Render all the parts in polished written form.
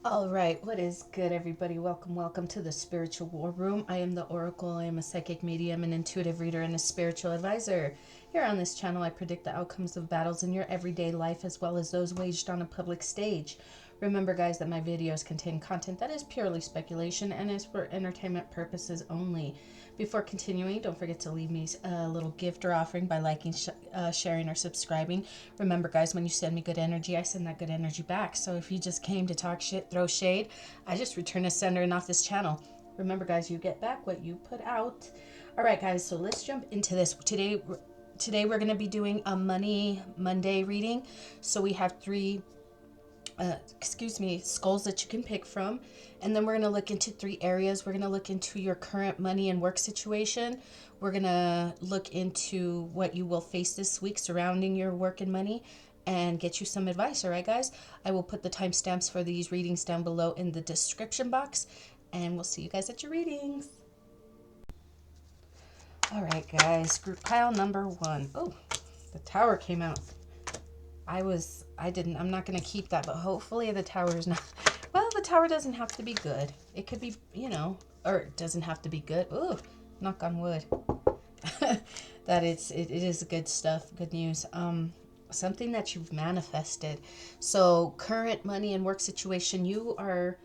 All right, what is good, everybody? Welcome to the Spiritual War Room. I am the Oracle. I am a psychic medium, an intuitive reader, and a spiritual advisor. Here on this channel, I predict the outcomes of battles in your everyday life as well as those waged on a public stage. Remember, guys, that my videos contain content that is purely speculation and is for entertainment purposes only. Before continuing, don't forget to leave me a little gift or offering by liking, sharing, or subscribing. Remember, guys, when you send me good energy, I send that good energy back. So if you just came to talk shit, throw shade, I just return a sender and off this channel. Remember, guys, you get back what you put out. All right, guys, so let's jump into this. Today we're going to be doing a Money Monday reading. So we have three skulls that you can pick from. And then we're going to look into three areas. We're going to look into your current money and work situation. We're going to look into what you will face this week surrounding your work and money and get you some advice. All right, guys? I will put the timestamps for these readings down below in the description box. And we'll see you guys at your readings. All right, guys. Group pile number 1. Oh, the tower came out. I'm not going to keep that, but hopefully the tower is not, well, the tower doesn't have to be good. It could be, or it doesn't have to be good. Ooh, knock on wood. That it is good stuff, good news. Something that you've manifested. So current money and work situation, you are,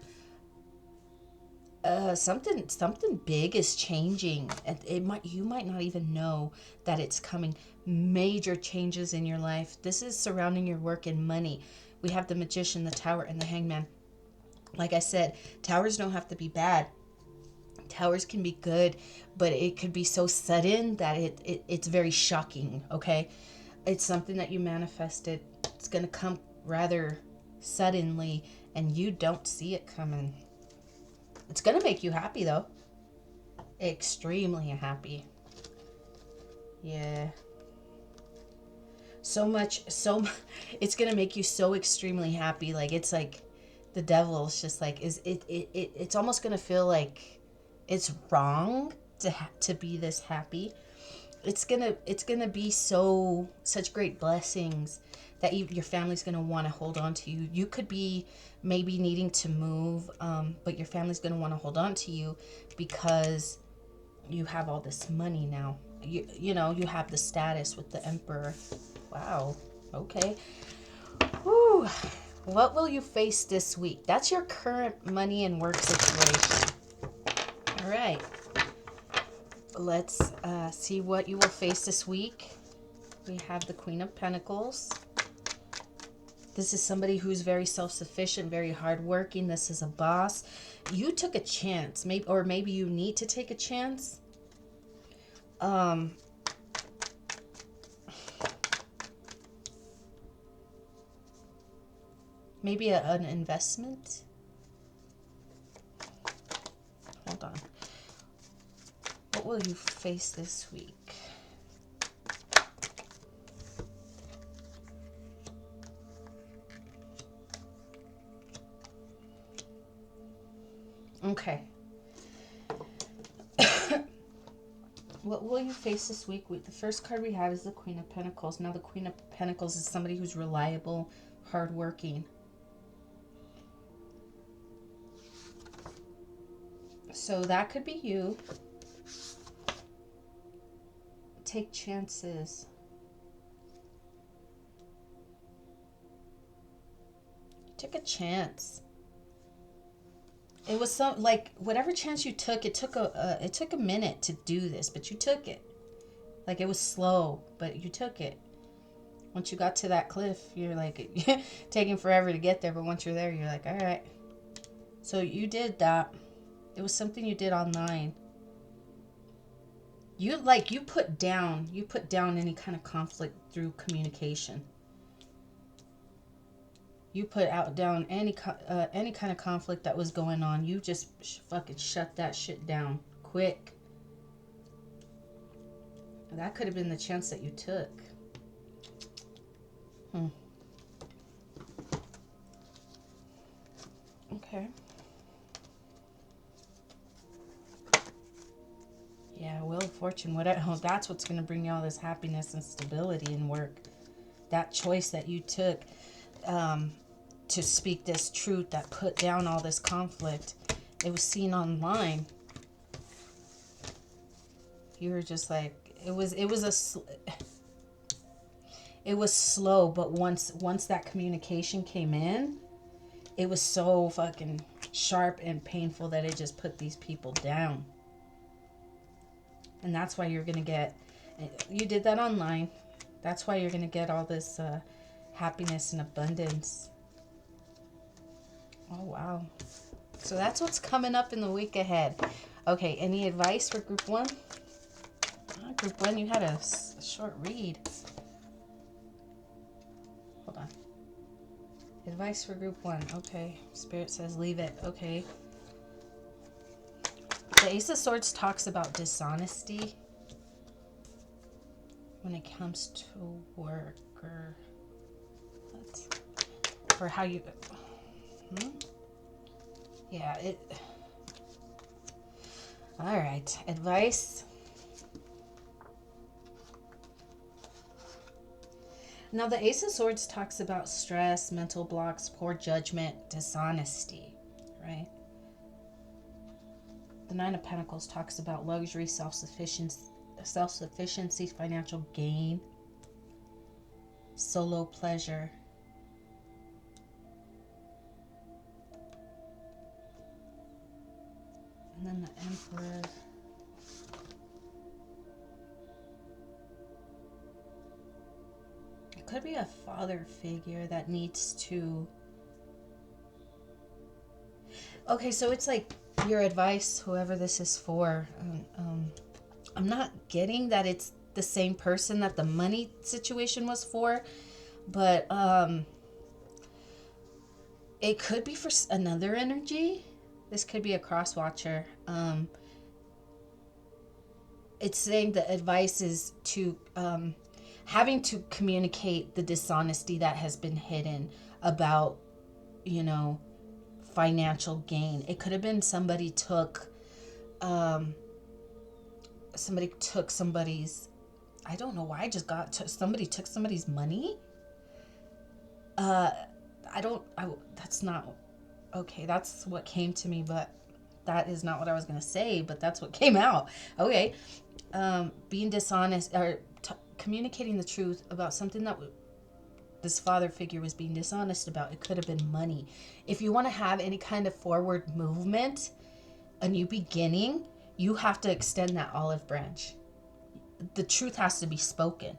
something big is changing, and you might not even know that it's coming. Major changes in your life. This is surrounding your work and money. We have the Magician, the Tower, and the Hangman. Like I said, towers don't have to be bad. Towers can be good, but it could be so sudden that it's very shocking. Okay, it's something that you manifested. It's gonna come rather suddenly, and you don't see it coming. It's going to make you happy, though. Extremely happy. Yeah. It's going to make you so extremely happy. Like, it's like the devil's just like, it's almost going to feel like it's wrong to be this happy. It's gonna be such great blessings that your family's gonna want to hold on to you. You could be maybe needing to move, but your family's gonna want to hold on to you because you have all this money now. You have the status with the emperor. Wow. Okay. Whew. What will you face this week? That's your current money and work situation. All right. Let's see what you will face this week. We have the Queen of Pentacles. This is somebody who's very self-sufficient, very hardworking. This is a boss. You took a chance, maybe you need to take a chance. Maybe an investment. Hold on. What will you face this week? Okay. What will you face this week? The first card we have is the Queen of Pentacles. Now, the Queen of Pentacles is somebody who's reliable, hardworking. So that could be you. Take chances. Take a chance. It was whatever chance you took, it took a minute to do this, but you took it. Like, it was slow, but you took it. Once you got to that cliff, you're like taking forever to get there, but once you're there, you're like, all right. So you did that. It was something you did online. You put down any kind of conflict through communication. You put down any kind of conflict that was going on. You just fucking shut that shit down quick. That could have been the chance that you took. Okay. Yeah, Wheel of Fortune. That's what's going to bring you all this happiness and stability in work. That choice that you took to speak this truth that put down all this conflict. It was seen online. You were just like, it was slow, but once that communication came in, it was so fucking sharp and painful that it just put these people down. And that's why you're gonna get, you did that online. That's why you're gonna get all this happiness and abundance. Oh wow. So that's what's coming up in the week ahead. Okay, any advice for group one? Group one, you had a short read. Hold on. Advice for group one. Okay. Spirit says leave it. Okay. The Ace of Swords talks about dishonesty when it comes to work or how you... Yeah, it... All right. Advice. Now, the Ace of Swords talks about stress, mental blocks, poor judgment, dishonesty, right? The Nine of Pentacles talks about luxury, self-sufficiency, financial gain, solo pleasure. And then the Emperor. It could be a father figure that needs to... Okay, so it's like your advice, whoever this is for. I'm not getting that it's the same person that the money situation was for, but it could be for another energy. This could be a cross watcher. It's saying the advice is to having to communicate the dishonesty that has been hidden about, you know, financial gain. It could have been somebody took somebody's, I don't know why I just got to, somebody took somebody's money. That's not okay. That's what came to me, but that is not what I was going to say, but that's what came out. Okay. Being dishonest or communicating the truth about something that this father figure was being dishonest about. It could have been money. If you want to have any kind of forward movement, a new beginning, you have to extend that olive branch. The truth has to be spoken.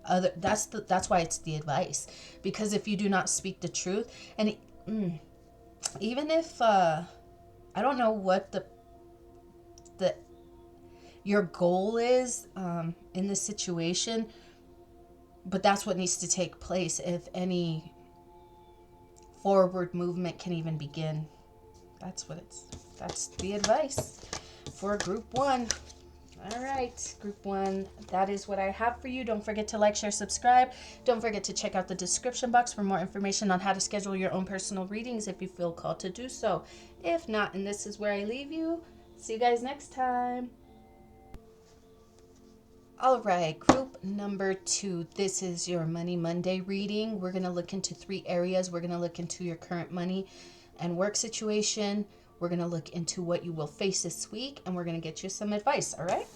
That's why it's the advice. Because if you do not speak the truth, and even if I don't know what your goal is in this situation, but that's what needs to take place if any forward movement can even begin. That's the advice for group one. All right, group one, that is what I have for you. Don't forget to like, share, subscribe. Don't forget to check out the description box for more information on how to schedule your own personal readings if you feel called to do so. If not, and this is where I leave you. See you guys next time. All right, group number 2. This is your Money Monday reading. We're going to look into 3 areas. We're going to look into your current money and work situation. We're going to look into what you will face this week, and we're going to get you some advice, all right?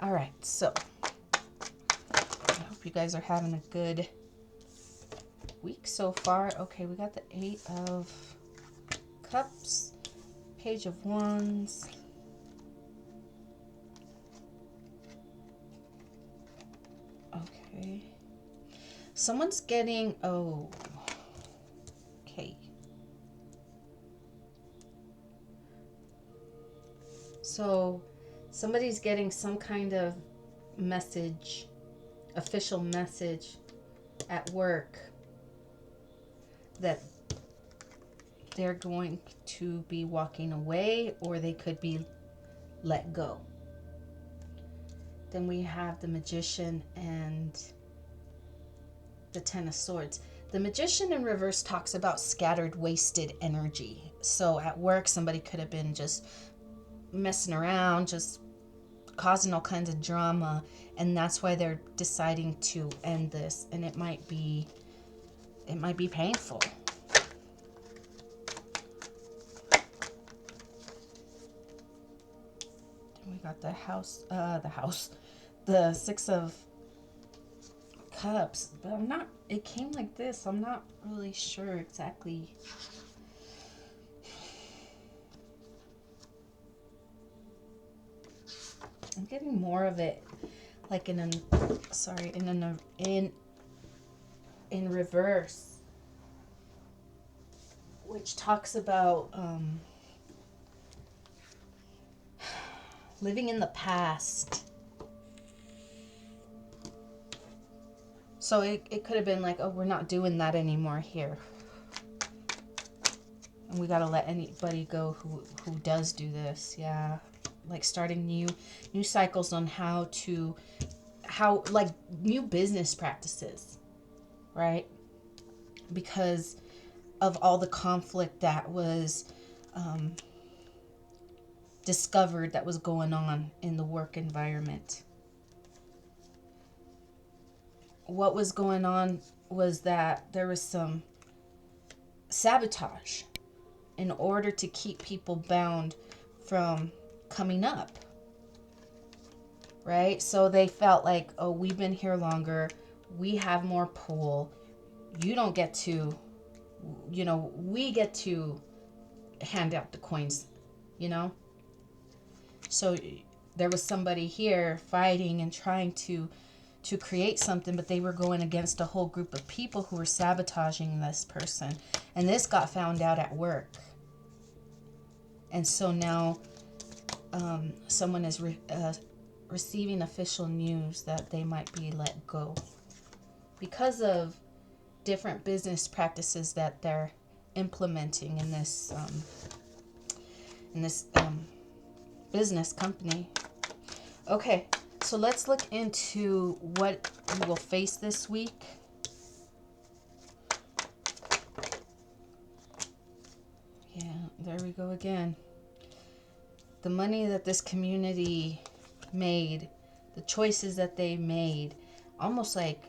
All right, so I hope you guys are having a good week so far. Okay, we got the 8 of Cups, Page of Wands. Okay. Someone's getting, okay. So somebody's getting some kind of message, official message at work that they're going to be walking away, or they could be let go. Then we have the Magician and the Ten of Swords. The Magician in reverse talks about scattered, wasted energy. So at work, somebody could have been just messing around, just causing all kinds of drama, and that's why they're deciding to end this. And it might be painful. got the Six of Cups, but I'm not, it came like this. I'm not really sure exactly. I'm getting more of it like in reverse, which talks about living in the past. So it could have been like, oh, we're not doing that anymore here. And we got to let anybody go who does do this. Yeah. Like starting new cycles on how like new business practices, right? Because of all the conflict that was discovered that was going on in the work environment. What was going on was that there was some sabotage in order to keep people bound from coming up, right? So they felt like, oh, we've been here longer, we have more pull, you don't get to, we get to hand out the coins, So there was somebody here fighting and trying to create something, but they were going against a whole group of people who were sabotaging this person. And this got found out at work. And so now someone is receiving official news that they might be let go because of different business practices that they're implementing in this business company. Okay, so let's look into what you will face this week. Yeah, there we go again. The money that this community made, the choices that they made, almost like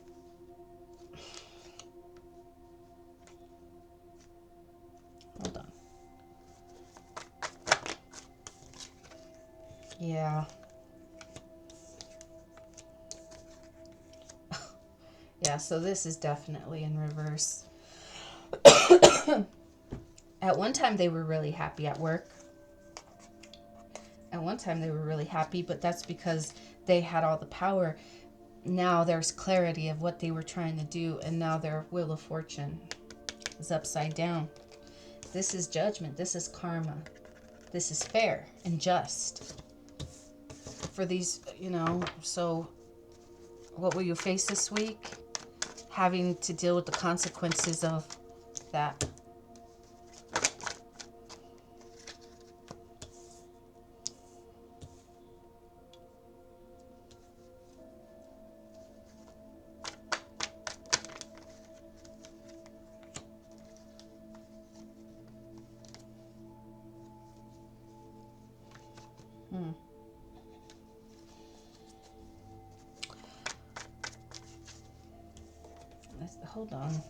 hold on. Yeah. Yeah, so this is definitely in reverse. At one time they were really happy at work. At one time they were really happy, but that's because they had all the power. Now there's clarity of what they were trying to do, and now their wheel of fortune is upside down. This is judgment. This is karma. This is fair and just for these, so what will you face this week? Having to deal with the consequences of that. Hold on.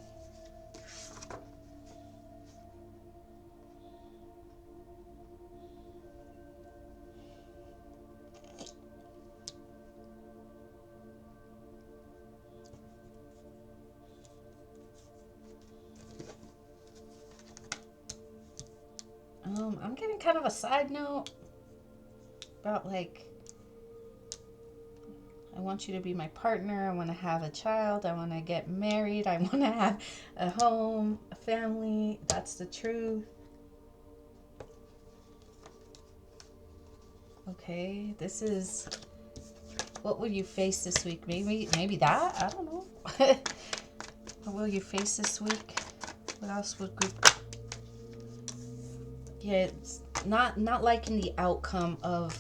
I'm getting kind of a side note about like, I want you to be my partner. I want to have a child. I want to get married. I want to have a home, a family. That's the truth. Okay, this is what will you face this week? Maybe that? I don't know. What will you face this week? What else would group? Yeah, it's not liking the outcome of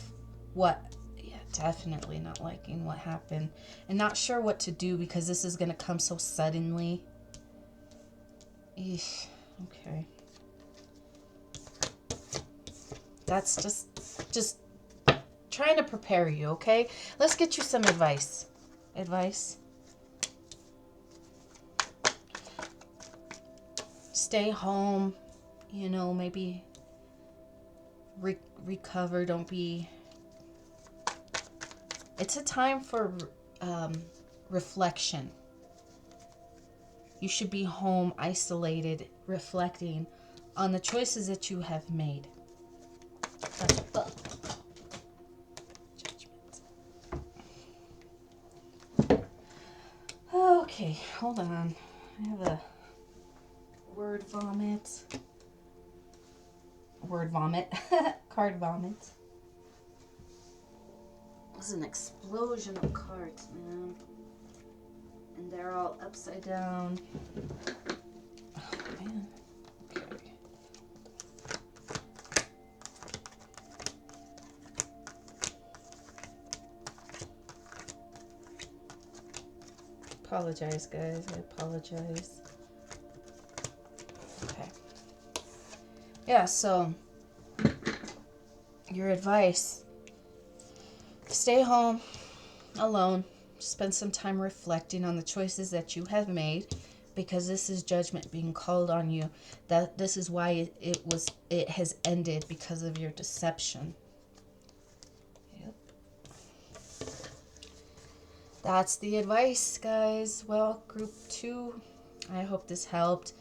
what. Yeah, definitely not liking what happened, and not sure what to do because this is gonna come so suddenly. Eesh, okay. That's just trying to prepare you, okay? Let's get you some advice. Advice. Stay home, maybe recover. Don't be It's a time for reflection. You should be home, isolated, reflecting on the choices that you have made. Judgment. Okay, hold on. I have a word vomit. Word vomit. Card vomit. It was an explosion of cards, man. And they're all upside down. Oh, man. Okay. Apologize, guys. I apologize. Okay. Yeah, so your advice: stay home alone. Spend some time reflecting on the choices that you have made, because this is judgment being called on you. That this is why it has ended, because of your deception. Yep. That's the advice, guys. Well, group 2, I hope this helped.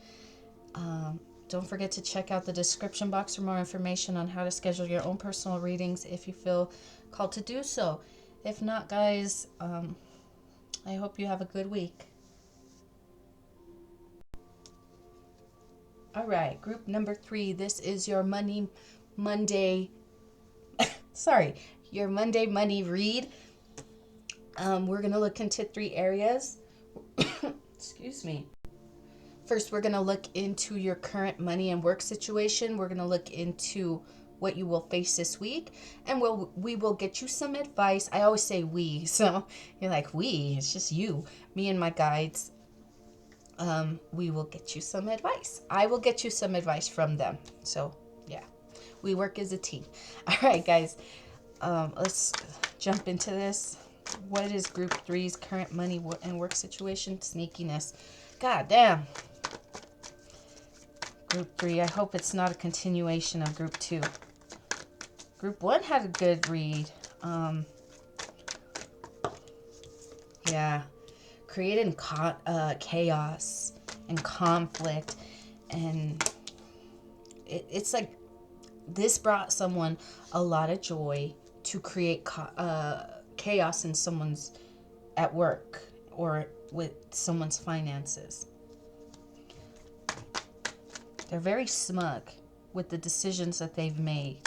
Don't forget to check out the description box for more information on how to schedule your own personal readings if you feel called to do so. If not, guys, I hope you have a good week. All right, group number 3. This is your Monday. Sorry, your Monday money read. We're going to look into 3 areas. Excuse me. First, we're going to look into your current money and work situation. We're going to look into what you will face this week, and we will get you some advice. I always say we, so you're like, we, it's just you, me and my guides. We will get you some advice. I will get you some advice from them. So yeah, we work as a team. All right, guys, let's jump into this. What is group 3's current money and work situation? Sneakiness. God damn. Group 3, I hope it's not a continuation of group 2. Group 1 had a good read. Yeah. Creating chaos and conflict. And it's like this brought someone a lot of joy to create chaos in someone's at work or with someone's finances. They're very smug with the decisions that they've made.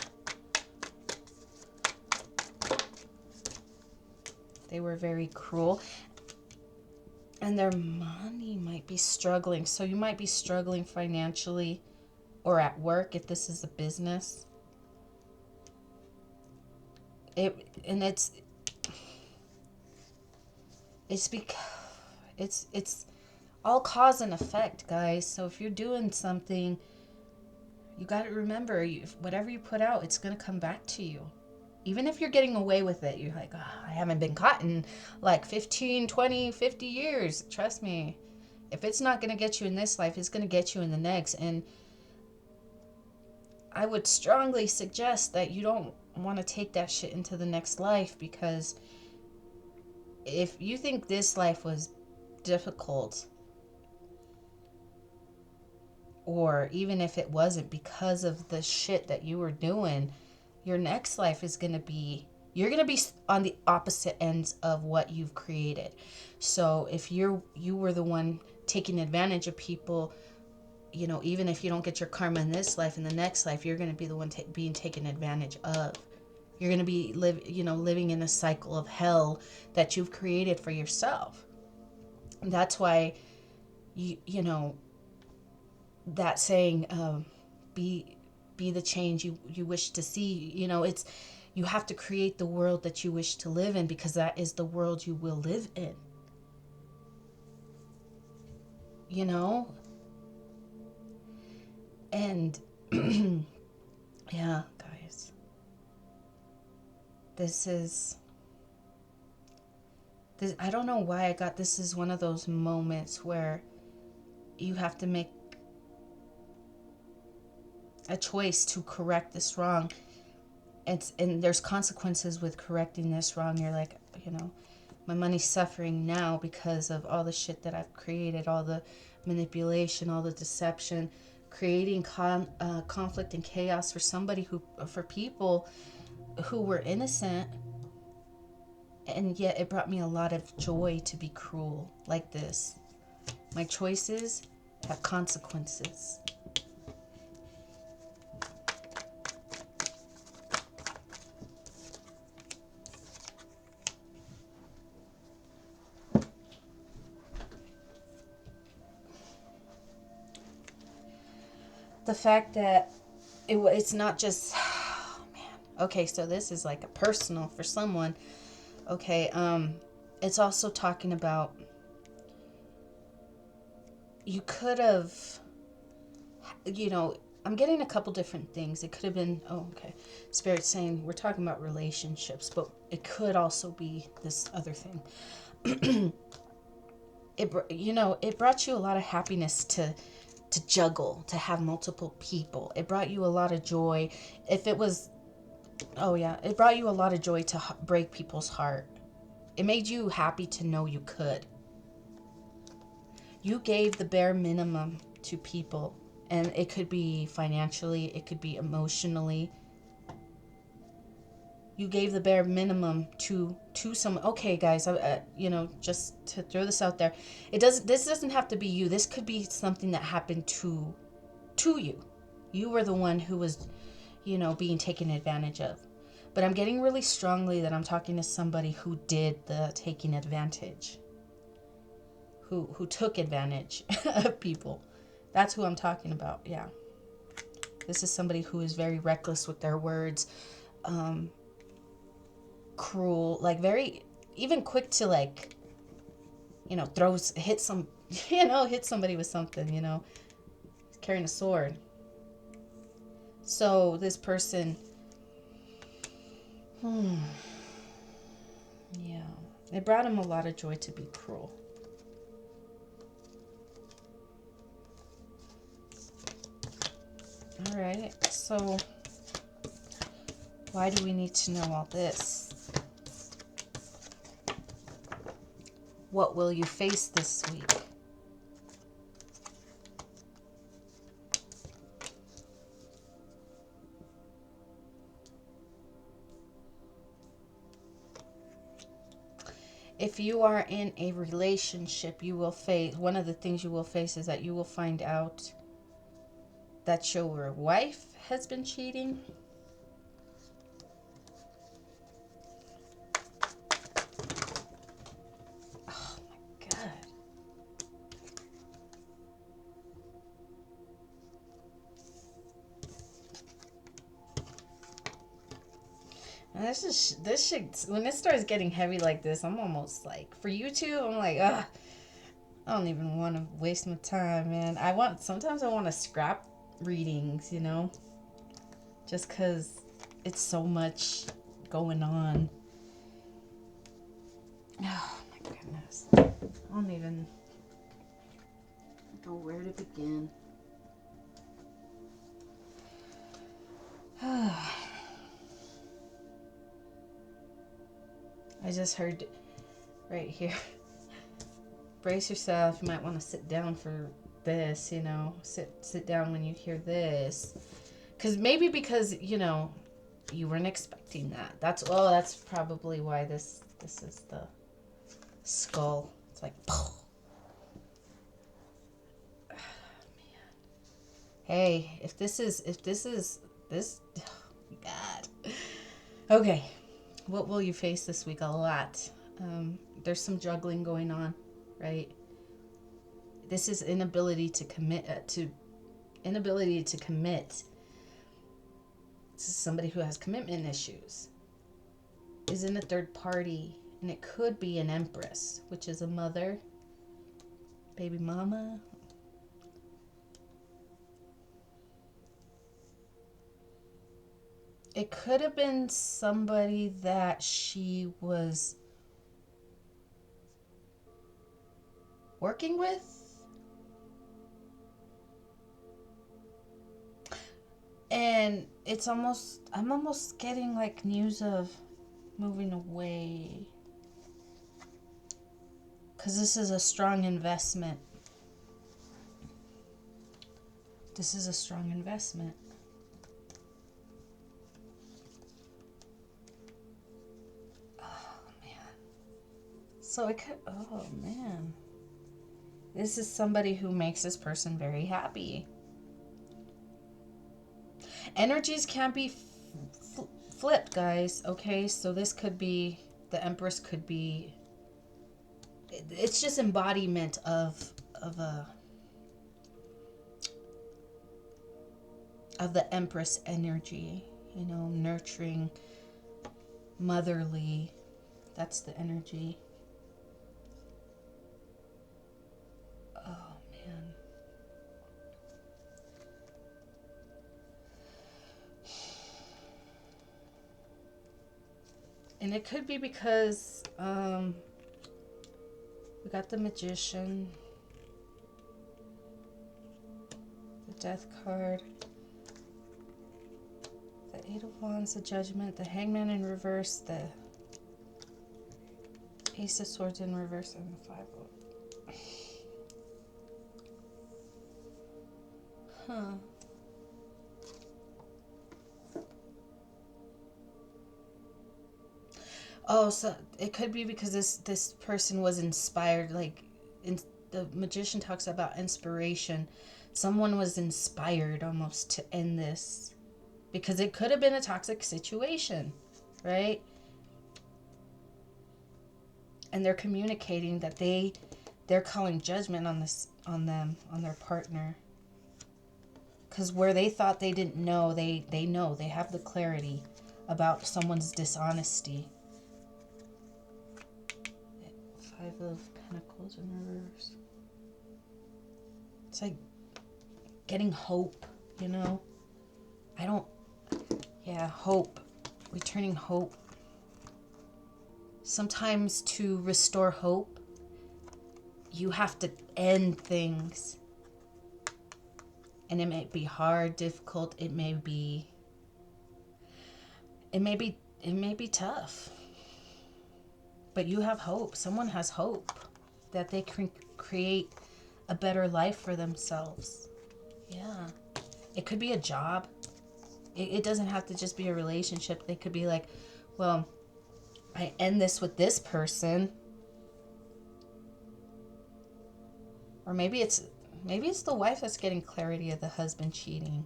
They were very cruel. And their money might be struggling. So you might be struggling financially or at work if this is a business. It's all cause and effect, guys. So if you're doing something, you got to remember, whatever you put out, it's going to come back to you. Even if you're getting away with it, you're like, oh, I haven't been caught in like 15, 20, 50 years. Trust me, if it's not going to get you in this life, it's going to get you in the next. And I would strongly suggest that you don't want to take that shit into the next life, because if you think this life was difficult, or even if it wasn't because of the shit that you were doing, your next life is going to be, you're going to be on the opposite ends of what you've created. So if you were the one taking advantage of people, you know, even if you don't get your karma in this life, in the next life, you're going to be the one being taken advantage of. You're going to be living in a cycle of hell that you've created for yourself. And that's why you know that saying, be the change you wish to see. You know, it's, you have to create the world that you wish to live in, because that is the world you will live in. You know? And yeah, guys. I don't know why I got this is one of those moments where you have to make a choice to correct this wrong. And there's consequences with correcting this wrong. You're like, you know, my money's suffering now because of all the shit that I've created, all the manipulation, all the deception, creating conflict and chaos for people who were innocent. And yet it brought me a lot of joy to be cruel like this. My choices have consequences. The fact that it's not just, oh man. Okay, so this is like a personal for someone. Okay, it's also talking about you could have, you know, I'm getting a couple different things. It could have been, oh, okay, Spirit's saying we're talking about relationships, but it could also be this other thing. It brought you a lot of happiness to juggle, to have multiple people. It brought you a lot of joy. If it was, oh yeah, it brought you a lot of joy to break people's heart. It made you happy to know you could. You gave the bare minimum to people, and it could be financially, it could be emotionally. You gave the bare minimum to someone. Okay, guys, just to throw this out there, this doesn't have to be you. This could be something that happened to you. You were the one who was, being taken advantage of. But I'm getting really strongly that I'm talking to somebody who did the taking advantage. Who took advantage of people. That's who I'm talking about. Yeah. This is somebody who is very reckless with their words. Cruel, like very even quick to hit somebody with something, carrying a sword. So this person, yeah, it brought him a lot of joy to be cruel. All right, so why do we need to know all this? What will you face this week? If you are in a relationship, you will face, one of the things you will face is that you will find out that your wife has been cheating. Oh my God. This shit, when it starts getting heavy like this, I'm almost like, for you two, I'm like, I don't even want to waste my time, man. Sometimes I want to scrap readings, just because it's so much going on. Oh my goodness. I don't even know where to begin. I just heard right here. Brace yourself. You might want to sit down for this, sit down when you hear this. Because you weren't expecting that. That's probably why this is the skull. It's like, oh, man. Hey, if this is this, oh God. Okay. What will you face this week? A lot. There's some juggling going on, right? This is inability to commit. This is somebody who has commitment issues. Is in a third party, and it could be an empress, which is a mother, baby mama. It could have been somebody that she was working with. And I'm almost getting like news of moving away. Because this is a strong investment. This is a strong investment. Oh, man. So it could, oh, man. This is somebody who makes this person very happy. Energies can't be flipped, guys. Okay, so this could be, the Empress could be, it's just embodiment of the Empress energy, you know, nurturing, motherly. That's the energy. Oh, man. And it could be because we got the Magician, the Death card, the Eight of Wands, the Judgment, the Hangman in reverse, the Ace of Swords in reverse, and the Five of... Huh. Oh, so it could be because this person was inspired. Like, the Magician talks about inspiration. Someone was inspired almost to end this, because it could have been a toxic situation, right? And they're communicating that they're calling judgment on them, on their partner. Because where they thought they didn't know, they know. They have the clarity about someone's dishonesty. Five of Pentacles in reverse. It's like getting hope, you know? Hope. Returning hope. Sometimes to restore hope, you have to end things. And it may be hard, difficult, it may be tough. But you have hope. Someone has hope that they can create a better life for themselves. Yeah. It could be a job. It doesn't have to just be a relationship. They could be like, well, I end this with this person. Or maybe it's the wife that's getting clarity of the husband cheating.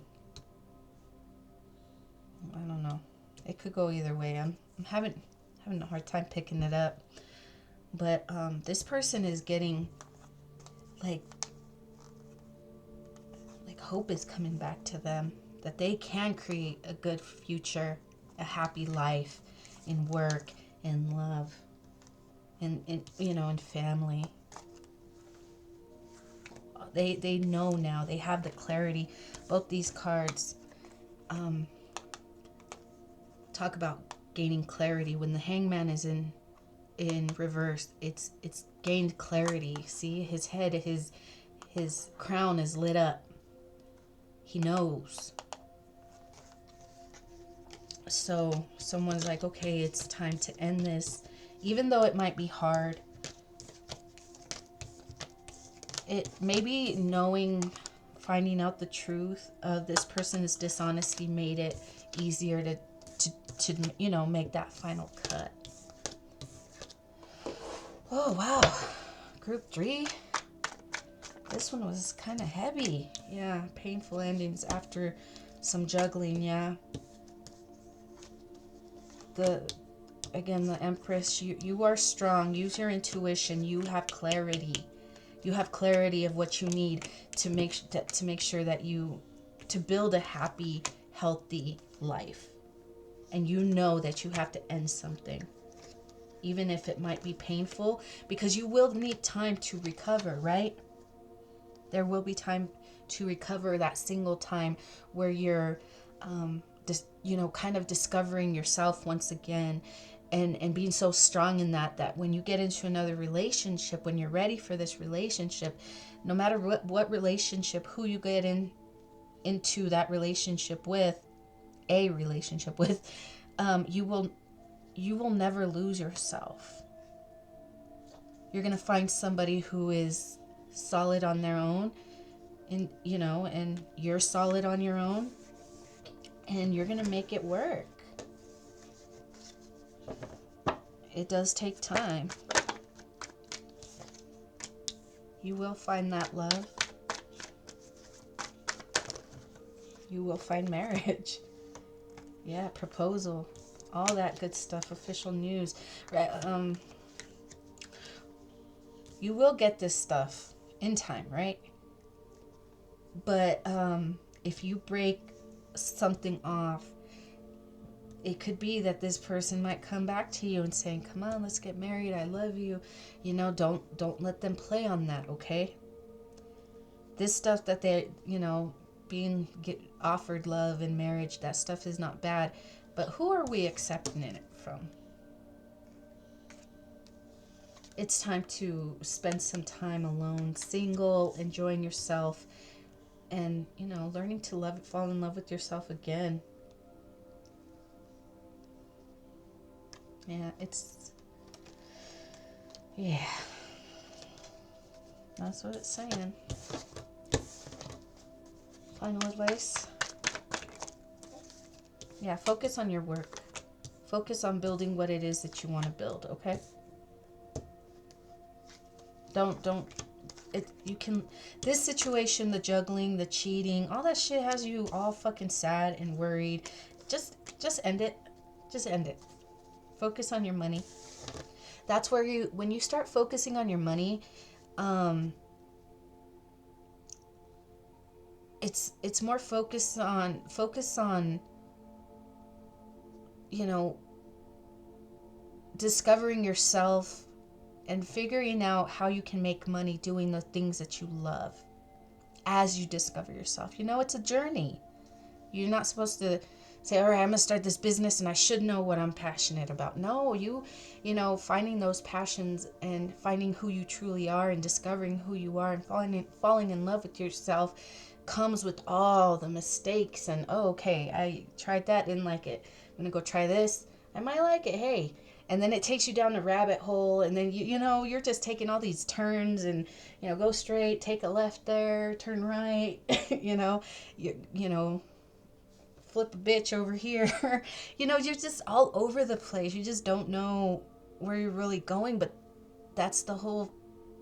I don't know. It could go either way. I'm having a hard time picking it up. But this person is getting like hope is coming back to them, that they can create a good future, a happy life in work, in love, in family. They know now. They have the clarity. Both these cards talk about gaining clarity. When the Hangman is in reverse, it's gained clarity. See, his head, his crown is lit up. He knows. So someone's like, okay, it's time to end this, even though it might be hard. It maybe finding out the truth of this person's dishonesty made it easier to make that final cut. Oh, wow. Group 3. This one was kind of heavy. Yeah, painful endings after some juggling, yeah. The Empress, you are strong. Use your intuition. You have clarity. You have clarity of what you need to make sure that to build a happy, healthy life. And you know that you have to end something, even if it might be painful, because you will need time to recover, right? There will be time to recover, that single time where you're, kind of discovering yourself once again, and being so strong in that when you get into another relationship, when you're ready for this relationship, no matter what relationship, who you get into that relationship with, you will never lose yourself. You're going to find somebody who is solid on their own, and you know, and you're solid on your own, and you're going to make it work. It does take time. You will find that love. You will find marriage. Yeah, proposal. All that good stuff. Official news. You will get this stuff in time, right? But if you break something off, it could be that this person might come back to you and saying, come on, let's get married, I love you. You know, don't let them play on that, okay? This stuff that they, you know, get offered love and marriage, that stuff is not bad. But who are we accepting it from? It's time to spend some time alone, single, enjoying yourself, and, you know, learning to fall in love with yourself again. Yeah, yeah. That's what it's saying. Final advice. Yeah, focus on your work. Focus on building what it is that you want to build, okay? This situation, the juggling, the cheating, all that shit has you all fucking sad and worried. Just end it. Just end it. Focus on your money. That's where when you start focusing on your money, it's more focus on, you know, discovering yourself and figuring out how you can make money doing the things that you love as you discover yourself. You know, it's a journey. You're not supposed to say, all right, I'm going to start this business and I should know what I'm passionate about. No, you know, finding those passions and finding who you truly are and discovering who you are and falling in love with yourself comes with all the mistakes and, oh, okay, I tried that, didn't like it. I'm going to go try this. I might like it. Hey. And then it takes you down a rabbit hole, and then you know, you're just taking all these turns and, you know, go straight, take a left there, turn right, you know, you know, flip a bitch over here. You know, you're just all over the place. You just don't know where you're really going, but that's the whole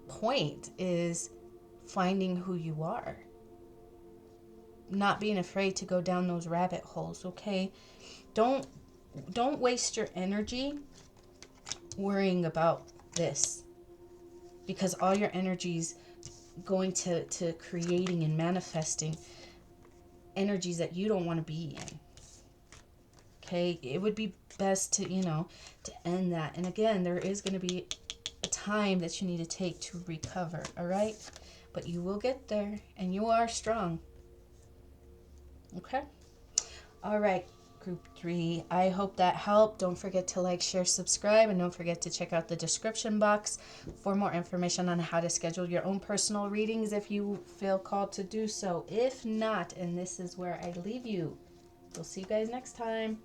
point, is finding who you are. Not being afraid to go down those rabbit holes, okay? Don't waste your energy worrying about this, because all your energy's going to creating and manifesting energies that you don't want to be in. Okay, it would be best to, you know, to end that. And again, there is going to be a time that you need to take to recover, all right? But you will get there, and you are strong. Okay? All right, Group 3. I hope that helped. Don't forget to like, share, subscribe, and don't forget to check out the description box for more information on how to schedule your own personal readings if you feel called to do so. If not, and this is where I leave you, we'll see you guys next time.